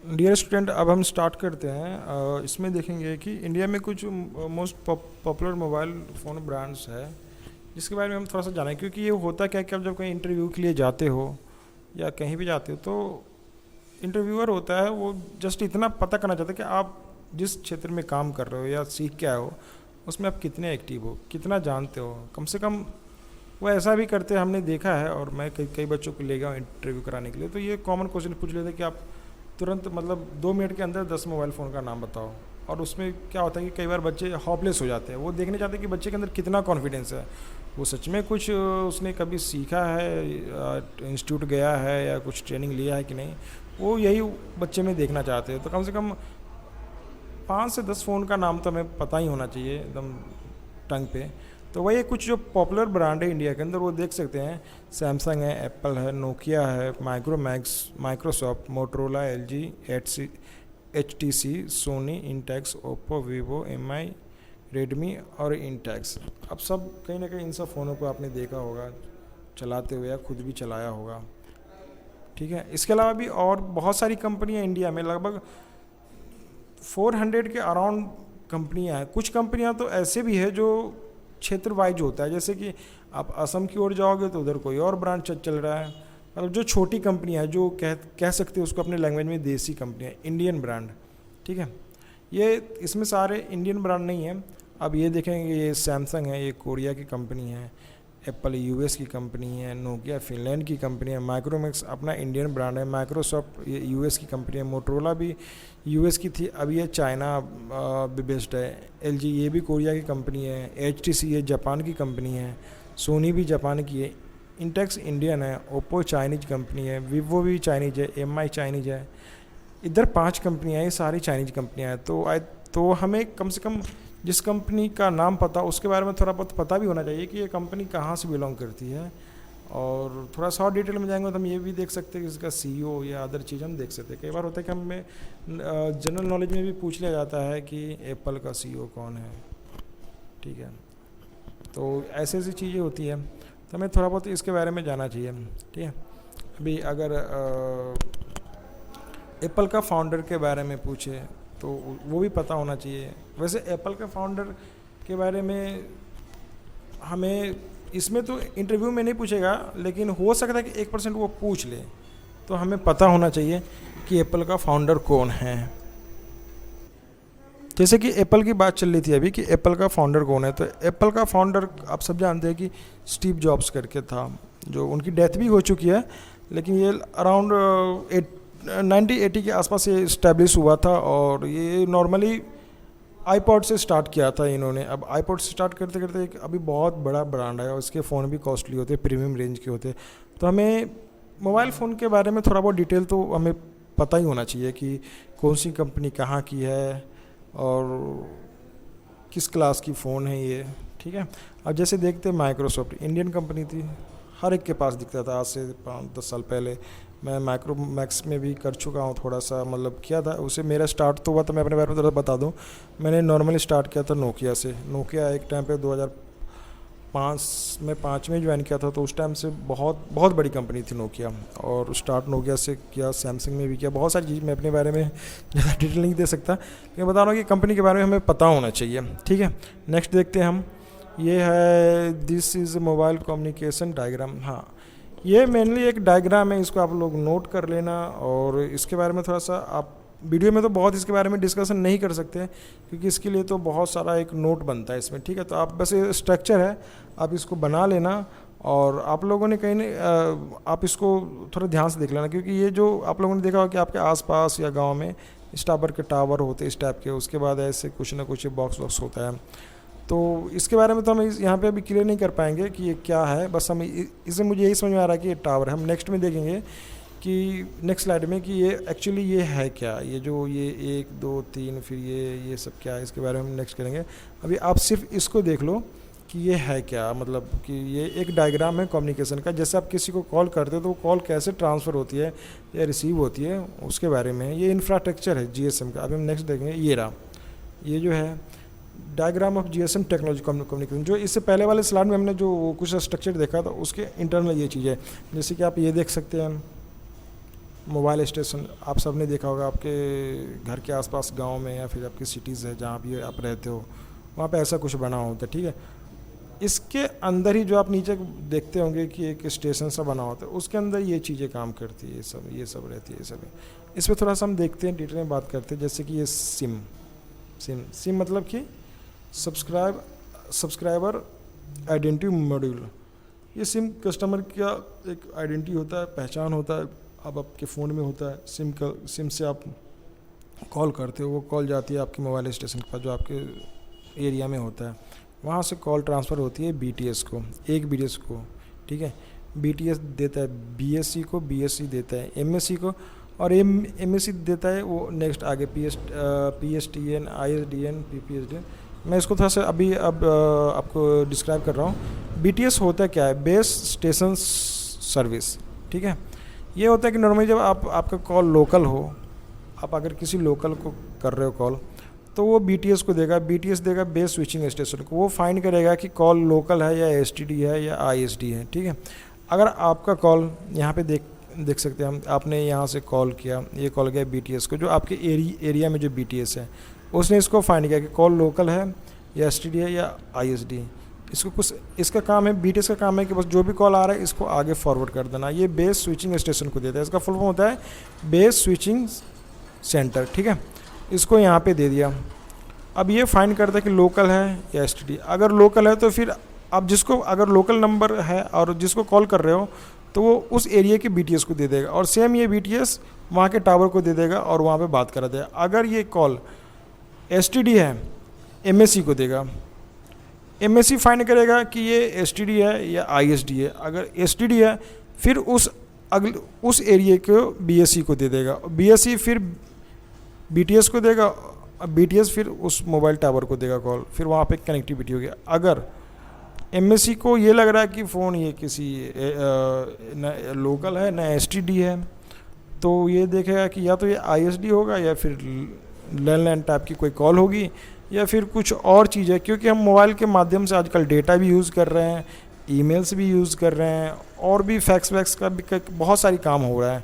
Dear student, अब हम start करते हैं। इसमें देखेंगे कि इंडिया में कुछ most popular mobile phone brands है जिसके बारे में हम थोड़ा सा जानें, क्योंकि ये होता क्या है कि आप जब कहीं इंटरव्यू के लिए जाते हो या कहीं भी जाते हो तो इंटरव्यूअर होता है, वो जस्ट इतना पता करना चाहता है कि आप जिस क्षेत्र में काम कर रहे हो या सीख के आए हो उसमें आप कितने एक्टिव हो, कितना जानते हो। कम से कम वो ऐसा भी करते हैं, हमने देखा है। और मैं कई कई बच्चों को ले गया इंटरव्यू कराने के लिए, तो ये कॉमन क्वेश्चन पूछ लेते हैं कि आप तुरंत मतलब 2 मिनट के अंदर 10 मोबाइल फ़ोन का नाम बताओ। और उसमें क्या होता है कि कई बार बच्चे हॉपलेस हो जाते हैं। वो देखने चाहते हैं कि बच्चे के अंदर कितना कॉन्फिडेंस है, वो सच में कुछ उसने कभी सीखा है, इंस्टीट्यूट गया है या कुछ ट्रेनिंग लिया है कि नहीं। वो यही बच्चे में देखना चाहते हैं। तो कम से कम 5 से 10 फ़ोन का नाम तो हमें पता ही होना चाहिए एकदम टंग पे। तो वही कुछ जो पॉपुलर ब्रांड है इंडिया के अंदर वो देख सकते हैं। सैमसंग है, एप्पल है, नोकिया है, Micromax, Microsoft, Motorola, LG, HTC, Sony, Intex, Oppo, Vivo, MI, Redmi और इंटेक्स। अब सब कहीं ना कहीं इन सब फ़ोनों को आपने देखा होगा चलाते हुए या खुद भी चलाया होगा। ठीक है, इसके अलावा भी और बहुत सारी कंपनियां इंडिया में, लगभग 400 के अराउंड कंपनियां हैं। कुछ कंपनियां तो ऐसे भी है जो क्षेत्र वाइज होता है, जैसे कि आप असम की ओर जाओगे तो उधर कोई और ब्रांड चल रहा है। मतलब जो छोटी कंपनियां हैं, जो कह सकते हैं उसको अपने लैंग्वेज में देसी कंपनियां, इंडियन ब्रांड। ठीक है, ये इसमें सारे इंडियन ब्रांड नहीं है। अब ये देखेंगे, ये सैमसंग है, ये कोरिया की कंपनी है, एप्पल यूएस की कंपनी है, नोकिया फिनलैंड की कंपनी है, माइक्रोमैक्स अपना इंडियन ब्रांड है, माइक्रोसॉफ्ट ये यूएस की कंपनी है, मोटरोला भी यूएस की थी, अब ये चाइना भी बेस्ड है, एलजी ये भी कोरिया की कंपनी है, एचटीसी ये जापान की कंपनी है, सोनी भी जापान की है, इंटेक्स इंडियन है, ओप्पो चाइनीज कंपनी है, वीवो भी चाइनीज है, एमआई चाइनीज है। इधर 5 कंपनियाँ हैं, ये सारी चाइनीज कंपनियाँ हैं। तो हमें कम से कम जिस कंपनी का नाम पता उसके बारे में थोड़ा बहुत पता भी होना चाहिए कि ये कंपनी कहाँ से बिलोंग करती है। और थोड़ा सा और डिटेल में जाएंगे तो हम ये भी देख सकते हैं कि इसका सीईओ या अदर चीज़ हम देख सकते हैं। कई बार होता है कि हमें जनरल नॉलेज में भी पूछ लिया जाता है कि एप्पल का सीईओ कौन है। ठीक है, तो ऐसी ऐसी चीज़ें होती हैं, तो हमें थोड़ा बहुत इसके बारे में जाना चाहिए। ठीक है, अभी अगर एप्पल का फाउंडर के बारे में पूछे तो वो भी पता होना चाहिए। वैसे एप्पल के फाउंडर के बारे में हमें इसमें तो इंटरव्यू में नहीं पूछेगा, लेकिन हो सकता है कि 1% वो पूछ ले, तो हमें पता होना चाहिए कि एप्पल का फाउंडर कौन है। जैसे कि एप्पल की बात चल रही थी अभी कि एप्पल का फाउंडर कौन है, तो एप्पल का फाउंडर आप सब जानते हैं कि स्टीव जॉब्स करके था, जो उनकी डेथ भी हो चुकी है, लेकिन ये अराउंड 1980 के आसपास ये इस्टेब्लिश हुआ था। और ये नॉर्मली आईपॉड से स्टार्ट किया था इन्होंने। अब आईपॉड से स्टार्ट करते करते एक अभी बहुत बड़ा ब्रांड है और इसके फ़ोन भी कॉस्टली होते हैं, प्रीमियम रेंज के होते हैं। तो हमें मोबाइल फ़ोन के बारे में थोड़ा बहुत डिटेल तो हमें पता ही होना चाहिए कि कौन सी कंपनी कहाँ की है और किस क्लास की फ़ोन है ये। ठीक है, अब जैसे देखते हैं माइक्रोसॉफ्ट इंडियन कंपनी थी, हर एक के पास दिखता था। आज से 5-10 साल पहले मैं माइक्रोमैक्स में भी कर चुका हूँ, थोड़ा सा मतलब किया था उसे। मेरा स्टार्ट तो हुआ था, मैं अपने बारे में थोड़ा बता दूँ, मैंने नॉर्मली स्टार्ट किया था नोकिया से। नोकिया एक टाइम पे 2005 में 5 में ज्वाइन किया था, तो उस टाइम से बहुत बहुत बड़ी कंपनी थी नोकिया। और स्टार्ट नोकिया से किया, सैमसंग में भी किया, बहुत सारी चीज़। मैं अपने बारे में ज़्यादा डिटेल नहीं दे सकता, लेकिन बता रहा हूँ कि कंपनी के बारे में हमें पता होना चाहिए। ठीक है, नेक्स्ट देखते हैं हम। ये है this is mobile communication diagram. हाँ, ये मेनली एक डायग्राम है, इसको आप लोग नोट कर लेना। और इसके बारे में थोड़ा सा आप वीडियो में तो बहुत इसके बारे में डिस्कशन नहीं कर सकते, क्योंकि इसके लिए तो बहुत सारा एक नोट बनता है इसमें। ठीक है, तो आप बस ये स्ट्रक्चर है, आप इसको बना लेना। और आप लोगों ने कहीं नहीं, आप इसको थोड़ा ध्यान से देख लेना, क्योंकि ये जो आप लोगों ने देखा हो कि आपके आसपास या गांव में इस टावर के टावर होते हैं इस टाइप के, उसके बाद ऐसे कुछ ना कुछ बॉक्स वॉक्स होता है। तो इसके बारे में तो हम यहाँ पे अभी क्लियर नहीं कर पाएंगे कि ये क्या है। बस हम इसे मुझे यही समझ में आ रहा है कि ये टावर है। हम नेक्स्ट में देखेंगे कि नेक्स्ट स्लाइड में कि ये एक्चुअली ये है क्या, ये जो ये 1 2 3 फिर ये सब क्या है, इसके बारे में हम नेक्स्ट करेंगे। अभी आप सिर्फ इसको देख लो कि ये है क्या, मतलब कि ये एक डायग्राम है कम्युनिकेशन का। जैसे आप किसी को कॉल करते हो तो वो कॉल कैसे ट्रांसफ़र होती है या रिसीव होती है, उसके बारे में ये इंफ्रास्ट्रक्चर है जीएसएम का। अभी हम नेक्स्ट देखेंगे। ये रहा, ये जो है diagram of GSM technology communication. जो इससे पहले वाले स्लाइड में हमने जो कुछ स्ट्रक्चर देखा था उसके इंटरनल ये चीज़ है। जैसे कि आप ये देख सकते हैं, मोबाइल स्टेशन आप सब ने देखा होगा, आपके घर के आसपास गांव में या फिर आपकी सिटीज़ है जहाँ भी आप रहते हो, वहाँ पे ऐसा कुछ बना होता है, ठीक है। इसके अंदर ही जो आप नीचे देखते होंगे कि एक स्टेशन सा बना होता है, उसके अंदर ये चीज़ें काम करती है, ये सब रहती है, ये सब है। इस पर थोड़ा सा हम देखते हैं, डिटेल में बात करते हैं। जैसे कि ये सिम मतलब कि सब्सक्राइबर आइडेंटिटी मॉड्यूल। ये सिम कस्टमर का एक आइडेंटिटी होता है, पहचान होता है, अब आपके फ़ोन में होता है। सिम से आप कॉल करते हो, वो कॉल जाती है आपके मोबाइल स्टेशन पर जो आपके एरिया में होता है, वहाँ से कॉल ट्रांसफ़र होती है BTS को, एक BTS को, ठीक है। BTS देता है BSC को, BSC देता है MSC को, और MSC देता है वो नेक्स्ट आगे PSTN, ISDN, PPSDN। मैं इसको थोड़ा सा अब आपको डिस्क्राइब कर रहा हूँ। BTS होता क्या है? बेस स्टेशन सर्विस, ठीक है। ये होता है कि नॉर्मली जब आपका कॉल लोकल हो, आप अगर किसी लोकल को कर रहे हो कॉल, तो वो BTS को देगा, BTS देगा बेस स्विचिंग स्टेशन को। वो फाइंड करेगा कि कॉल लोकल है या STD है या ISD है, ठीक है। अगर आपका कॉल यहाँ पे देख सकते हैं हम, आपने यहाँ से कॉल किया, ये कॉल गया BTS को, जो आपके एरिया में जो BTS है उसने इसको फाइंड किया कि कॉल लोकल है या STD है या ISD। इसका काम है, BTS का काम है कि बस जो भी कॉल आ रहा है इसको आगे फॉरवर्ड कर देना। ये बेस स्विचिंग स्टेशन को देता है, इसका फुल फॉर्म होता है बेस स्विचिंग सेंटर, ठीक है। इसको यहाँ पे दे दिया। अब ये फाइंड करता है कि लोकल है या STD। अगर लोकल है तो फिर आप जिसको, अगर लोकल नंबर है और जिसको कॉल कर रहे हो, तो वो उस एरिया के BTS को दे देगा, और सेम ये BTS वहाँ के टावर को दे देगा और वहाँ पे बात करा देगा। अगर ये कॉल STD है, MSC को देगा। MSC फाइंड करेगा कि ये STD है या ISD है। अगर STD है फिर उस एरिया को BSC को दे देगा, BSC फिर BTS को देगा, BTS फिर उस मोबाइल टावर को देगा कॉल, फिर वहाँ पे कनेक्टिविटी होगी। अगर MSC को ये लग रहा है कि फ़ोन ये किसी न लोकल है ना STD है, तो ये देखेगा कि या तो ये ISD होगा या फिर लैंडलाइन टाइप की कोई कॉल होगी या फिर कुछ और चीज़ है। क्योंकि हम मोबाइल के माध्यम से आजकल डेटा भी यूज़ कर रहे हैं, ईमेल्स भी यूज़ कर रहे हैं, और भी फैक्स वैक्स का भी बहुत सारी काम हो रहा है।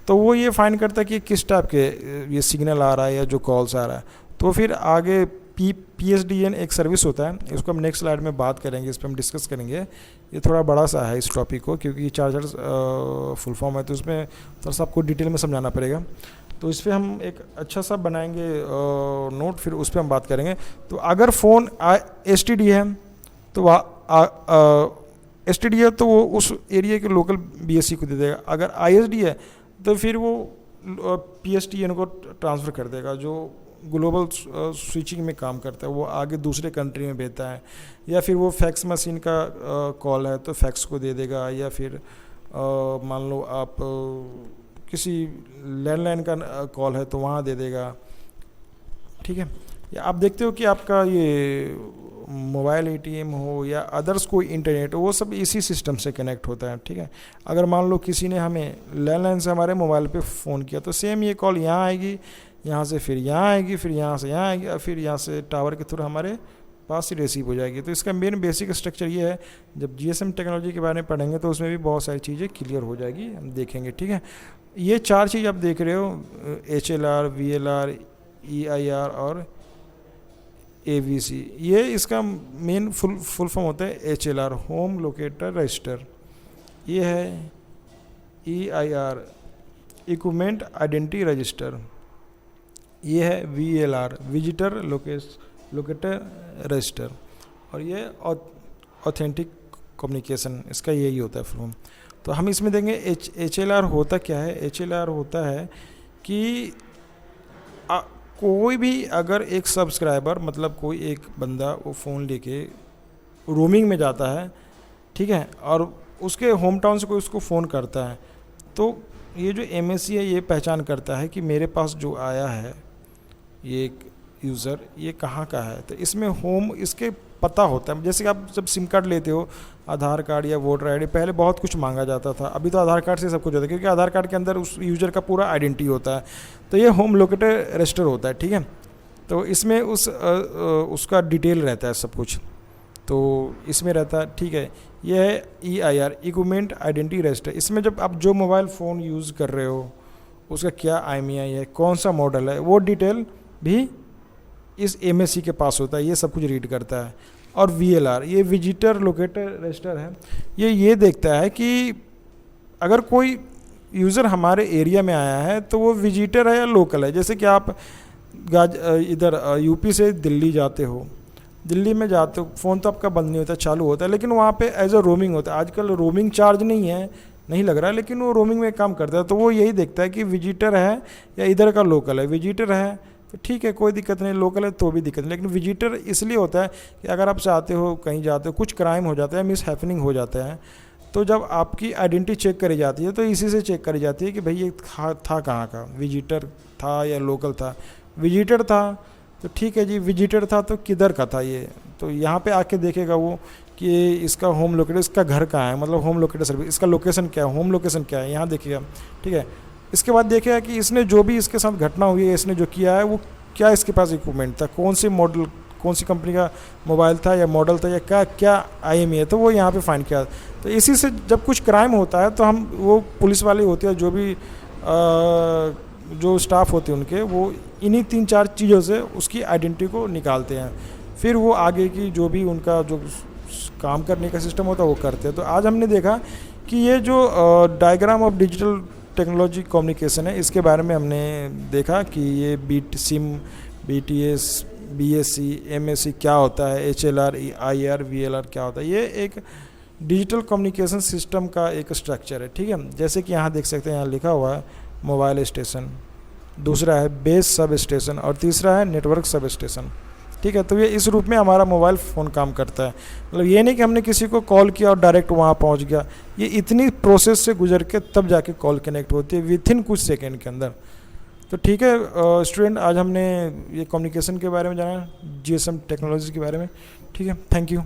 तो वो ये फाइंड करता है कि किस टाइप के ये सिग्नल आ रहा है या जो कॉल्स आ रहा है। तो फिर आगे PSDN एक सर्विस होता है, इसको हम नेक्स्ट स्लाइड में बात करेंगे, इस पर हम डिस्कस करेंगे। ये थोड़ा बड़ा सा है इस टॉपिक को, क्योंकि चार्जर फुल फॉर्म है, तो उसमें थोड़ा सा आपको डिटेल में समझाना पड़ेगा। तो इस पर हम एक अच्छा सा बनाएंगे नोट, फिर उस पर हम बात करेंगे। तो अगर फ़ोन STD है तो STD है तो वो उस एरिया के लोकल BSC को दे देगा। अगर ISD है तो फिर वो PSTN को ट्रांसफ़र कर देगा, जो ग्लोबल स्विचिंग में काम करता है, वो आगे दूसरे कंट्री में भेजता है। या फिर वो फैक्स मशीन का कॉल है तो फैक्स को दे देगा, या फिर मान लो आप किसी लैंडलाइन का कॉल है तो वहाँ दे देगा, ठीक है। या आप देखते हो कि आपका ये मोबाइल ATM हो या अदर्स कोई इंटरनेट हो, वो सब इसी सिस्टम से कनेक्ट होता है, ठीक है। अगर मान लो किसी ने हमें लैंडलाइन से हमारे मोबाइल पे फ़ोन किया, तो सेम ये कॉल यहाँ आएगी, यहाँ से फिर यहाँ आएगी, फिर यहाँ से यहाँ आएगी, और फिर यहाँ से टावर के थ्रू हमारे पास ही रिसीव हो जाएगी। तो इसका मेन बेसिक स्ट्रक्चर ये है। जब GSM टेक्नोलॉजी के बारे में पढ़ेंगे तो उसमें भी बहुत सारी चीज़ें क्लियर हो जाएगी, हम देखेंगे, ठीक है। ये 4 चीज़ आप देख रहे हो, HLR, VLR, EIR और AVC। ये इसका मेन फुल फॉर्म होता है HLR, होम लोकेटर रजिस्टर। ये है EIR, इक्विपमेंट आइडेंटिटी रजिस्टर। ये है VLR, विजिटर लोकेटर रजिस्टर। और ये ऑथेंटिक कम्युनिकेशन, इसका यही होता है फॉर्म। तो हम इसमें देंगे HLR होता क्या है। HLR होता है कि कोई भी अगर एक सब्सक्राइबर, मतलब कोई एक बंदा वो फ़ोन लेके रोमिंग में जाता है, ठीक है, और उसके होम टाउन से कोई उसको फ़ोन करता है, तो ये जो MSC है ये पहचान करता है कि मेरे पास जो आया है ये एक यूज़र, ये कहाँ का है। तो इसमें होम इसके पता होता है। जैसे कि आप जब सिम कार्ड लेते हो, आधार कार्ड या वोटर ID, पहले बहुत कुछ मांगा जाता था, अभी तो आधार कार्ड से सब कुछ होता है, क्योंकि आधार कार्ड के अंदर उस यूज़र का पूरा आइडेंटिटी होता है। तो ये होम लोकेटर रजिस्टर होता है, ठीक है। तो इसमें उसका डिटेल रहता है सब कुछ, तो इसमें रहता है, ठीक है। ये है EIR, इक्विपमेंट आइडेंटिटी रजिस्टर। इसमें जब आप जो मोबाइल फ़ोन यूज़ कर रहे हो उसका क्या IMEI है, कौन सा मॉडल है, वो डिटेल भी इस MAC के पास होता है, ये सब कुछ रीड करता है। और VLR, ये विजिटर लोकेटर रजिस्टर है, ये देखता है कि अगर कोई यूज़र हमारे एरिया में आया है तो वो विजिटर है या लोकल है। जैसे कि आप इधर यूपी से दिल्ली जाते हो, दिल्ली में जाते हो, फ़ोन तो आपका बंद नहीं होता, चालू होता है, लेकिन वहाँ पे एज अ रोमिंग होता है। आजकल रोमिंग चार्ज नहीं लग रहा है, लेकिन वो रोमिंग में काम करता है। तो वो यही देखता है कि विजिटर है या इधर का लोकल है। विजिटर है तो ठीक है, कोई दिक्कत नहीं, लोकल है तो भी दिक्कत नहीं। लेकिन विजिटर इसलिए होता है कि अगर आप चाहते हो, कहीं जाते हो, कुछ क्राइम हो जाता है, मिस हैपनिंग हो जाता है, तो जब आपकी आइडेंटिटी चेक करी जाती है तो इसी से चेक करी जाती है कि भाई ये था कहाँ का, विजिटर था या लोकल था। विजिटर था तो ठीक है जी, विजिटर था तो किधर का था ये, तो यहाँ पे आके देखेगा वो कि इसका होम लोकेटर, इसका घर कहाँ है, मतलब होम लोकेटर सर्विस, इसका लोकेशन क्या है, होम लोकेशन क्या है, यहाँ देखिएगा। ठीक है, इसके बाद देखेगा कि इसने जो भी इसके साथ घटना हुई है, इसने जो किया है वो क्या इसके पास इक्विपमेंट था, कौन सी मॉडल, कौन सी कंपनी का मोबाइल था या मॉडल था, या क्या IMEI है, तो वो यहाँ पे फाइंड किया। तो इसी से जब कुछ क्राइम होता है तो हम, वो पुलिस वाले होते हैं, जो भी जो स्टाफ होते हैं उनके, वो इन्हीं 3-4 चीज़ों से उसकी आइडेंटिटी को निकालते हैं। फिर वो आगे की जो भी उनका जो काम करने का सिस्टम होता है वो करते हैं। तो आज हमने देखा कि ये जो diagram of digital technology communication है, इसके बारे में हमने देखा कि ये सिम, BTS, BSC, MAC क्या होता है, HLR, IR, VLR क्या होता है। ये एक डिजिटल कम्युनिकेशन सिस्टम का एक स्ट्रक्चर है। ठीक है, जैसे कि यहाँ देख सकते हैं, यहाँ लिखा हुआ है मोबाइल स्टेशन, दूसरा है बेस सब स्टेशन, और तीसरा है नेटवर्क सब स्टेशन। ठीक है, तो ये इस रूप में हमारा मोबाइल फ़ोन काम करता है। मतलब ये नहीं कि हमने किसी को कॉल किया और डायरेक्ट वहाँ पहुँच गया, ये इतनी प्रोसेस से गुजर के तब जाके कॉल कनेक्ट होती है विथिन कुछ सेकेंड के अंदर। तो ठीक है स्टूडेंट, आज हमने ये कम्युनिकेशन के बारे में जाना, GSM टेक्नोलॉजी के बारे में। ठीक है, थैंक यू।